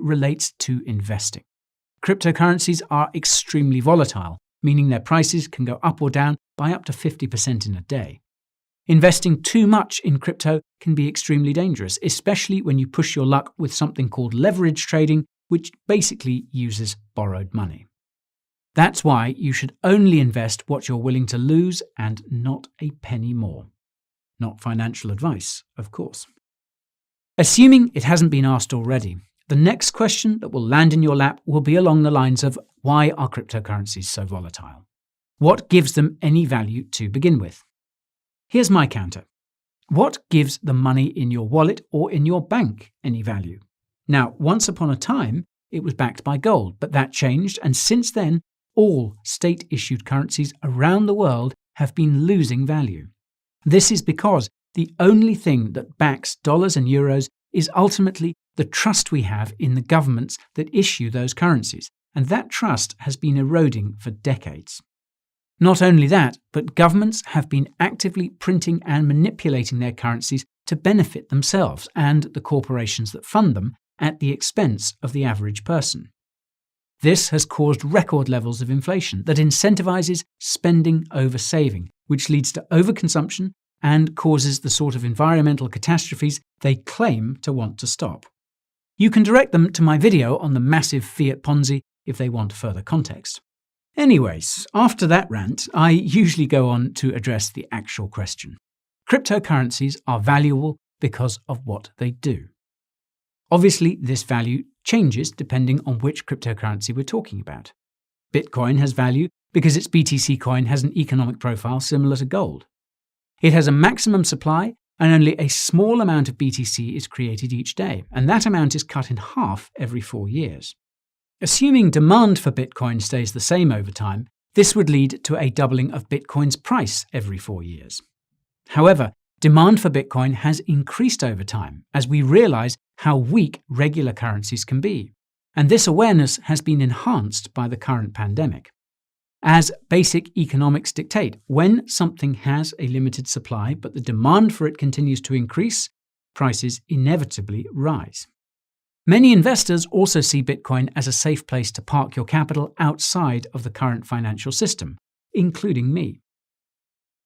relates to investing. Cryptocurrencies are extremely volatile, meaning their prices can go up or down by up to 50% in a day. Investing too much in crypto can be extremely dangerous, especially when you push your luck with something called leverage trading, which basically uses borrowed money. That's why you should only invest what you're willing to lose and not a penny more. Not financial advice, of course. Assuming it hasn't been asked already, the next question that will land in your lap will be along the lines of, why are cryptocurrencies so volatile? What gives them any value to begin with? Here's my counter. What gives the money in your wallet or in your bank any value? Now, once upon a time, it was backed by gold, but that changed, and since then, all state-issued currencies around the world have been losing value. This is because the only thing that backs dollars and euros is ultimately the trust we have in the governments that issue those currencies, and that trust has been eroding for decades. Not only that, but governments have been actively printing and manipulating their currencies to benefit themselves and the corporations that fund them at the expense of the average person. This has caused record levels of inflation that incentivizes spending over saving, which leads to overconsumption and causes the sort of environmental catastrophes they claim to want to stop. You can direct them to my video on the massive fiat Ponzi if they want further context. Anyways, after that rant, I usually go on to address the actual question. Cryptocurrencies are valuable because of what they do. Obviously, this value changes depending on which cryptocurrency we're talking about. Bitcoin has value because its BTC coin has an economic profile similar to gold. It has a maximum supply and only a small amount of BTC is created each day, and that amount is cut in half every 4 years. Assuming demand for Bitcoin stays the same over time, this would lead to a doubling of Bitcoin's price every 4 years. However, demand for Bitcoin has increased over time as we realize how weak regular currencies can be, and this awareness has been enhanced by the current pandemic. As basic economics dictate, when something has a limited supply but the demand for it continues to increase, prices inevitably rise. Many investors also see Bitcoin as a safe place to park your capital outside of the current financial system, including me.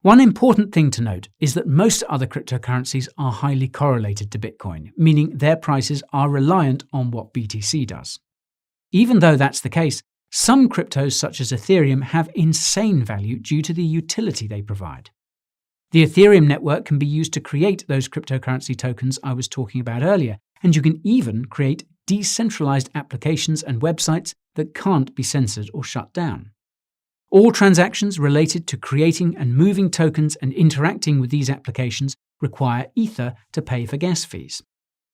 One important thing to note is that most other cryptocurrencies are highly correlated to Bitcoin, meaning their prices are reliant on what BTC does. Even though that's the case, some cryptos such as Ethereum have insane value due to the utility they provide. The Ethereum network can be used to create those cryptocurrency tokens I was talking about earlier, and you can even create decentralized applications and websites that can't be censored or shut down. All transactions related to creating and moving tokens and interacting with these applications require Ether to pay for gas fees.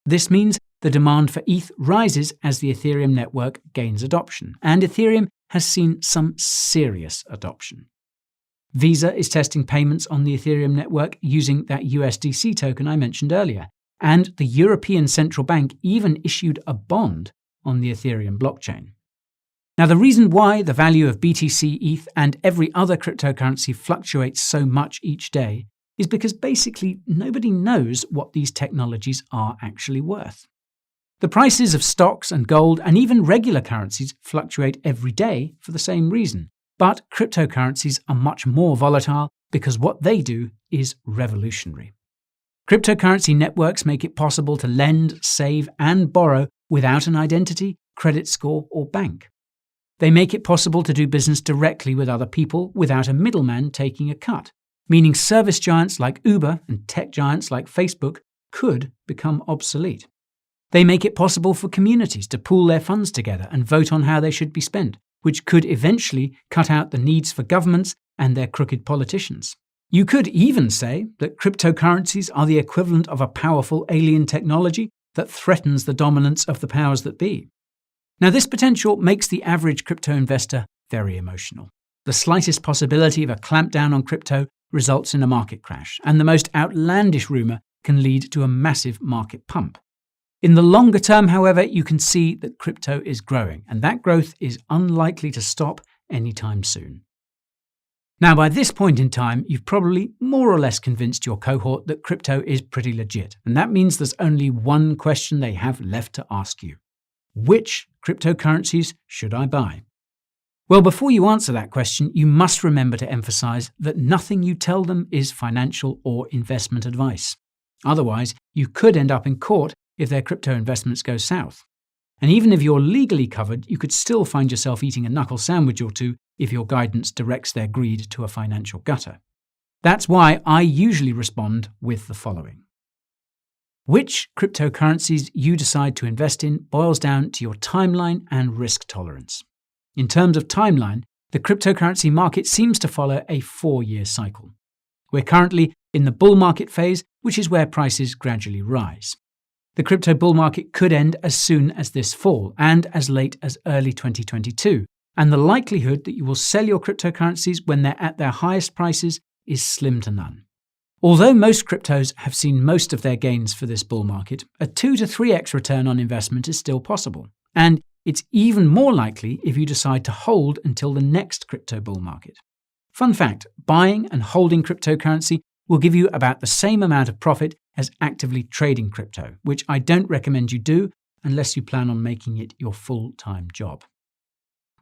This means the demand for ETH rises as the Ethereum network gains adoption, and Ethereum has seen some serious adoption. Visa is testing payments on the Ethereum network using that USDC token I mentioned earlier, and the European Central Bank even issued a bond on the Ethereum blockchain. Now, the reason why the value of BTC, ETH, and every other cryptocurrency fluctuates so much each day is because basically nobody knows what these technologies are actually worth. The prices of stocks and gold and even regular currencies fluctuate every day for the same reason, but cryptocurrencies are much more volatile because what they do is revolutionary. Cryptocurrency networks make it possible to lend, save, and borrow without an identity, credit score, or bank. They make it possible to do business directly with other people without a middleman taking a cut, meaning service giants like Uber and tech giants like Facebook could become obsolete. They make it possible for communities to pool their funds together and vote on how they should be spent, which could eventually cut out the needs for governments and their crooked politicians. You could even say that cryptocurrencies are the equivalent of a powerful alien technology that threatens the dominance of the powers that be. Now, this potential makes the average crypto investor very emotional. The slightest possibility of a clampdown on crypto results in a market crash, and the most outlandish rumor can lead to a massive market pump. In the longer term, however, you can see that crypto is growing, and that growth is unlikely to stop anytime soon. Now, by this point in time, you've probably more or less convinced your cohort that crypto is pretty legit, and that means there's only one question they have left to ask you. Which cryptocurrencies should I buy? Well, before you answer that question, you must remember to emphasize that nothing you tell them is financial or investment advice. Otherwise, you could end up in court if their crypto investments go south. And even if you're legally covered, you could still find yourself eating a knuckle sandwich or two if your guidance directs their greed to a financial gutter. That's why I usually respond with the following. Which cryptocurrencies you decide to invest in boils down to your timeline and risk tolerance. In terms of timeline, the cryptocurrency market seems to follow a 4-year cycle. We're currently in the bull market phase, which is where prices gradually rise. The crypto bull market could end as soon as this fall and as late as early 2022, and the likelihood that you will sell your cryptocurrencies when they're at their highest prices is slim to none. Although most cryptos have seen most of their gains for this bull market, a 2 to 3x return on investment is still possible, and it's even more likely if you decide to hold until the next crypto bull market. Fun fact, buying and holding cryptocurrency will give you about the same amount of profit as actively trading crypto, which I don't recommend you do unless you plan on making it your full-time job.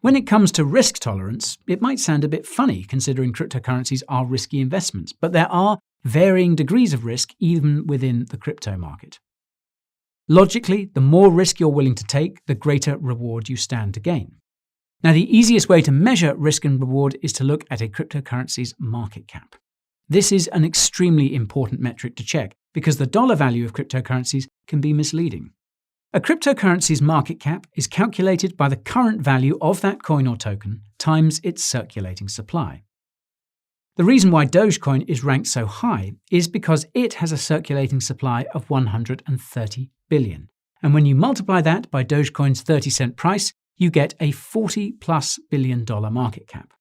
When it comes to risk tolerance, it might sound a bit funny considering cryptocurrencies are risky investments, but there are varying degrees of risk even within the crypto market. Logically, the more risk you're willing to take, the greater reward you stand to gain. Now, the easiest way to measure risk and reward is to look at a cryptocurrency's market cap. This is an extremely important metric to check because the dollar value of cryptocurrencies can be misleading. A cryptocurrency's market cap is calculated by the current value of that coin or token times its circulating supply. The reason why Dogecoin is ranked so high is because it has a circulating supply of 130 billion. And when you multiply that by Dogecoin's 30-cent price, you get a $40+ billion market cap.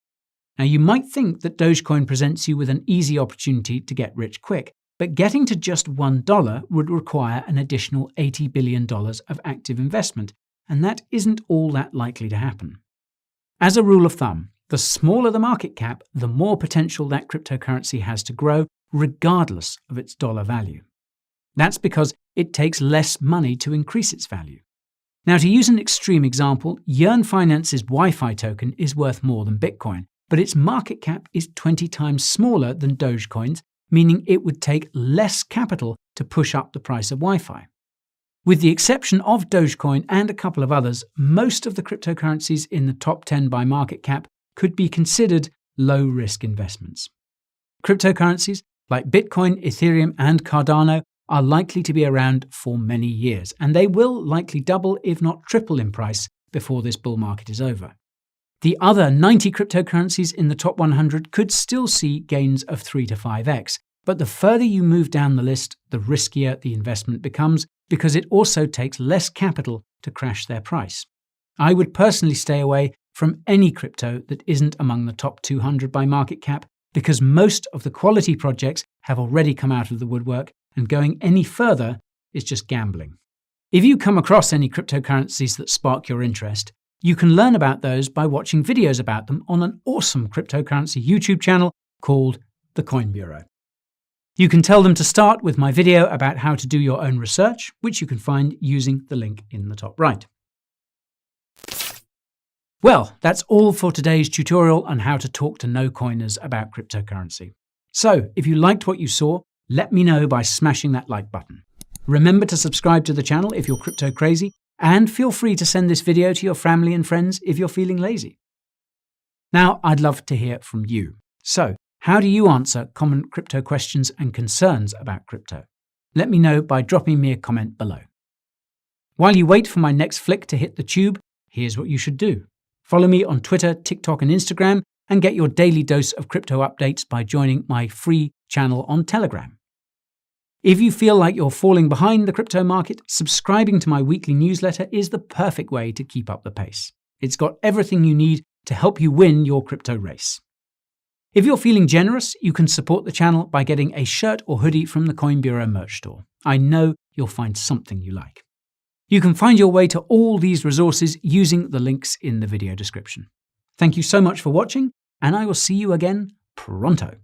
Now, you might think that Dogecoin presents you with an easy opportunity to get rich quick, but getting to just $1 would require an additional $80 billion of active investment, and that isn't all that likely to happen. As a rule of thumb, the smaller the market cap, the more potential that cryptocurrency has to grow, regardless of its dollar value. That's because it takes less money to increase its value. Now, to use an extreme example, Yearn Finance's Wi-Fi token is worth more than Bitcoin, but its market cap is 20 times smaller than Dogecoin's, meaning it would take less capital to push up the price of Wi-Fi. With the exception of Dogecoin and a couple of others, most of the cryptocurrencies in the top 10 by market cap could be considered low-risk investments. Cryptocurrencies like Bitcoin, Ethereum, and Cardano are likely to be around for many years, and they will likely double, if not triple in price before this bull market is over. The other 90 cryptocurrencies in the top 100 could still see gains of 3 to 5x, but the further you move down the list, the riskier the investment becomes because it also takes less capital to crash their price. I would personally stay away from any crypto that isn't among the top 200 by market cap because most of the quality projects have already come out of the woodwork, and going any further is just gambling. If you come across any cryptocurrencies that spark your interest, you can learn about those by watching videos about them on an awesome cryptocurrency YouTube channel called The Coin Bureau. You can tell them to start with my video about how to do your own research, which you can find using the link in the top right. Well, that's all for today's tutorial on how to talk to no-coiners about cryptocurrency. So, if you liked what you saw, let me know by smashing that like button. Remember to subscribe to the channel if you're crypto crazy, and feel free to send this video to your family and friends if you're feeling lazy. Now, I'd love to hear from you. So, how do you answer common crypto questions and concerns about crypto? Let me know by dropping me a comment below. While you wait for my next flick to hit the tube, here's what you should do. Follow me on Twitter, TikTok, and Instagram, and get your daily dose of crypto updates by joining my free channel on Telegram. If you feel like you're falling behind the crypto market, subscribing to my weekly newsletter is the perfect way to keep up the pace. It's got everything you need to help you win your crypto race. If you're feeling generous, you can support the channel by getting a shirt or hoodie from the Coin Bureau merch store. I know you'll find something you like. You can find your way to all these resources using the links in the video description. Thank you so much for watching, and I will see you again pronto.